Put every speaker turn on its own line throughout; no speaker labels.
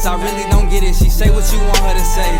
face, I really don't get it. She say what you want her to say.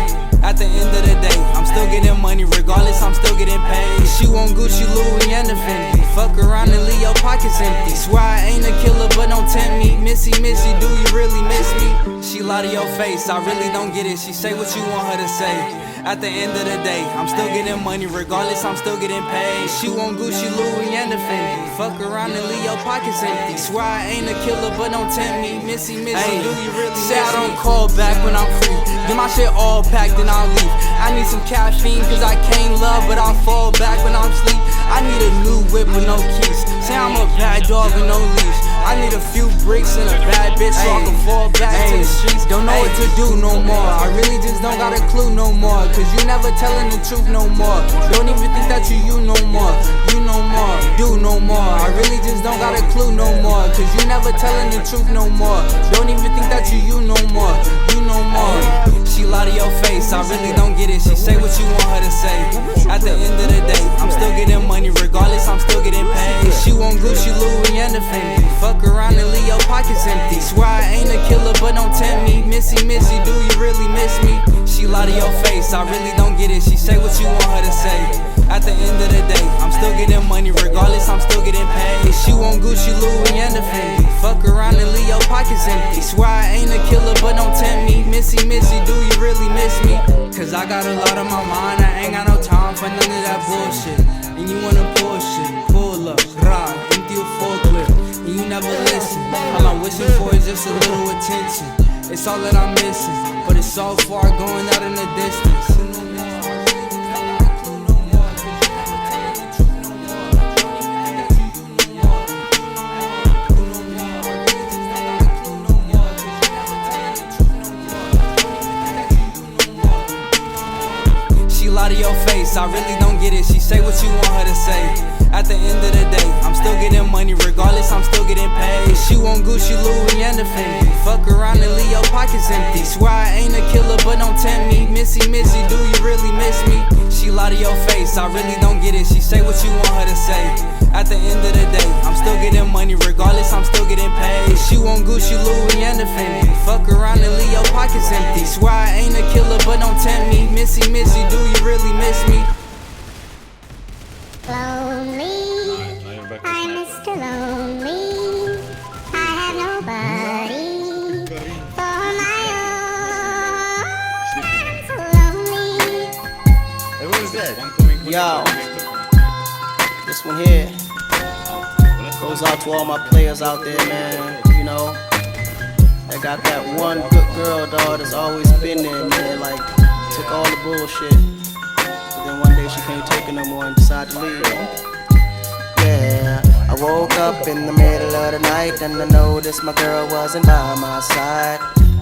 At the end of the day, I'm still getting money, regardless, I'm still getting paid. She want Gucci, Louis, and the Fendi. Fuck around and leave your pockets empty. Swear I ain't a killer, but don't tempt me. Missy, Missy, do you really miss me? She lie to your face, I really don't get it. She say what you want her to say. At the end of the day, I'm still getting money, regardless, I'm still getting paid. She want Gucci, Louis, and the Fendi. Fuck around and leave your pockets empty. Swear I ain't a killer, but don't tempt me. Missy, Missy, do you really miss me? Say I don't call back when I'm free. Get my shit all packed, then I'll leave. I need some caffeine, cause I can't love, but I'll fall back when I'm asleep. I need a new whip with no keys. Say I'm a bad dog with no leash. I need a few bricks and a bad bitch so I can fall back to the streets. Don't know what to do no more. I really just don't got a clue no more. Cause you never telling the truth no more. Don't even think that you no more. You no more, do no more. I really just don't got a clue no more. Cause you never telling the truth no more. Don't even think that you no more. You no more. She lie to your face, I really don't get it. She say what you want her to say. At the end of the day, I'm still getting money, regardless, I'm still getting paid. She want Gucci, Louis, and the Fendi. Fuck around and leave your pockets empty. Swear I ain't a killer, but don't tempt me. Missy, Missy, do you really miss me? She lie to your face, I really don't get it. She say what you want her to say. At the end of the day, I'm still getting money, regardless, I'm still getting paid. She want Gucci, Louis, and the Fendi. Fuck around and leave your pockets empty. Swear I ain't a killer, but don't tempt me. Missy, Missy, do you really miss me? Cause I got a lot on my mind, I ain't got no time for none of that bullshit. And you wanna push it, pull up, ride, empty your forklift, and you never listen. All I'm wishing for is just a little attention. It's all that I'm missing, but it's so far going out in the distance. She lie to your face, I really don't get it. She say what you want her to say. At the end of the day, I'm still getting money, regardless, I'm still getting paid. She want Gucci, Louis, and the Fendi. Fuck around and leave your pockets empty. Swear I ain't a killer, but don't tempt me. Missy, Missy, do you really miss me? She lie to your face, I really don't get it. She say what you want her to say. At the end of the day, I'm still getting money, regardless, I'm still getting paid. She want Gucci, Louis, and the Fendi. Fuck around and leave your pockets empty. Swear I ain't a killer, but don't tempt me. Missy, Missy, do you really miss me?
Lonely, I'm Mr. Lonely. I have nobody for my own. So lonely.
Hey, what is that?
Yo, this one here goes out to all my players out there, man. You know, that got that one good girl, dog, that's always been there, man. Like, took all the bullshit. Then one day she can't take it no more and decided to leave. Yeah, I woke up in the middle of the night and I noticed my girl wasn't by my side.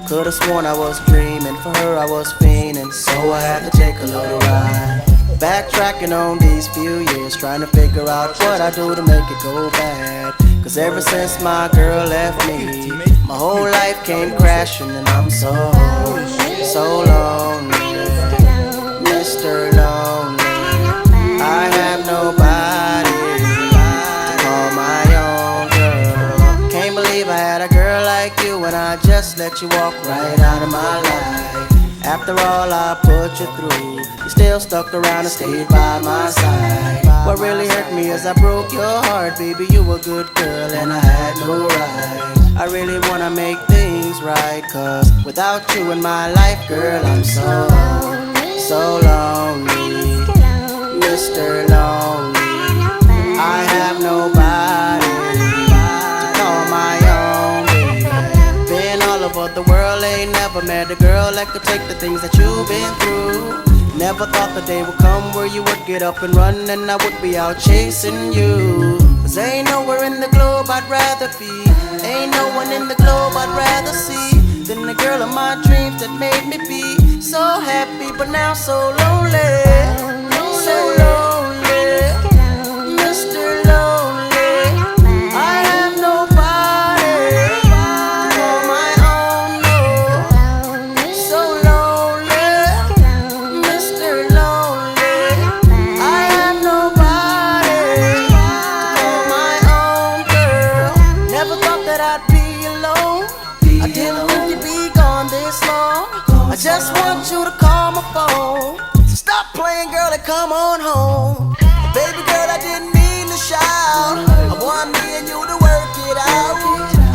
Could've sworn I was dreaming, for her I was fiending, so I had to take a little ride. Backtracking on these few years, trying to figure out what I do to make it go bad. Cause ever since my girl left me, my whole life came crashing and I'm so lonely. Mr. Lonely, I have nobody to call my own girl. Can't believe I had a girl like you and I just let you walk right out of my life. After all I put you through, you still stuck around and stayed by my side. What really hurt me is I broke your heart, baby, you a good girl and I had no right. I really wanna make things right, cause without you in my life, girl, I'm so lonely, Mr. Lonely. I have nobody to call my own, baby. Been all over the world, ain't never met a girl that could take the things that you've been through. Never thought the day would come where you would get up and run and I would be out chasing you. Cause ain't nowhere in the globe I'd rather be, ain't no one in the globe I'd rather see than the girl of my dreams that made me be so happy but now so lonely. So lonely, Mr. Lonely. I have nobody to call my own, no. So lonely, Mr. Lonely. I have nobody to call my own, girl. Never thought that I'd be alone. I didn't think you'd be gone this come on home. Baby girl, I didn't mean to shout. I want me and you to work it out.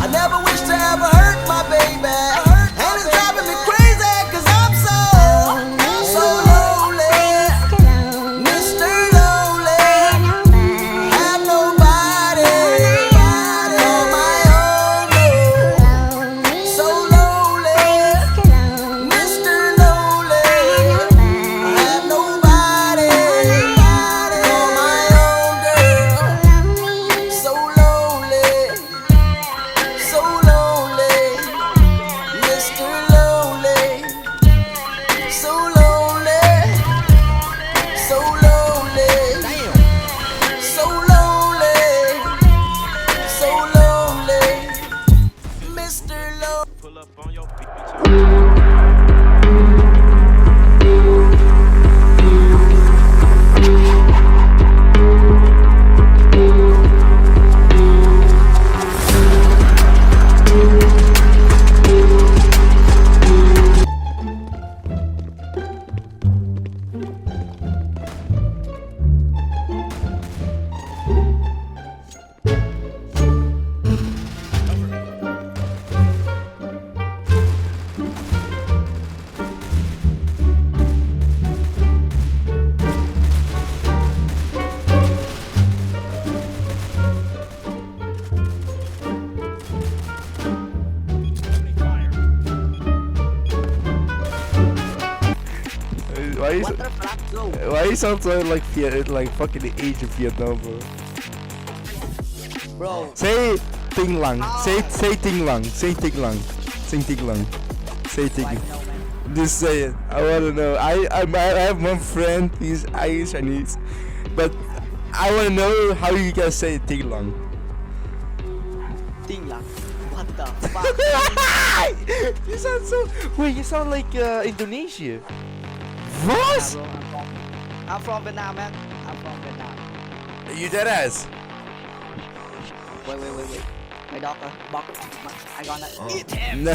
I never wish to ever hurt my baby. And it's driving me crazy, cause I'm so lonely. Mr. Lonely. Have nobody. On my own, no. So lonely. Mr. Lonely. I have nobody. On my own, girl. So lonely. So lonely. Mr. Lonely. So lonely. So lonely. So lonely. So lonely. Mr. Lonely.
Pull up on your beat.
Why you sound so like fucking the age of Vietnam, bro?
Bro.
Say Ting Lang. Say Ting Lang. Say Ting Lang. Say Ting Lang. Say Ting. Just say it. I wanna know. I have one friend. He's Chinese, but I wanna know how you guys say Ting Lang.
Ting lang. What the fuck?
You sound so. Wait, you sound like Indonesia.
What?
I'm from Vietnam, man. I'm from Vietnam.
You dead ass?
Wait. My doctor. I gonna eat him.
No.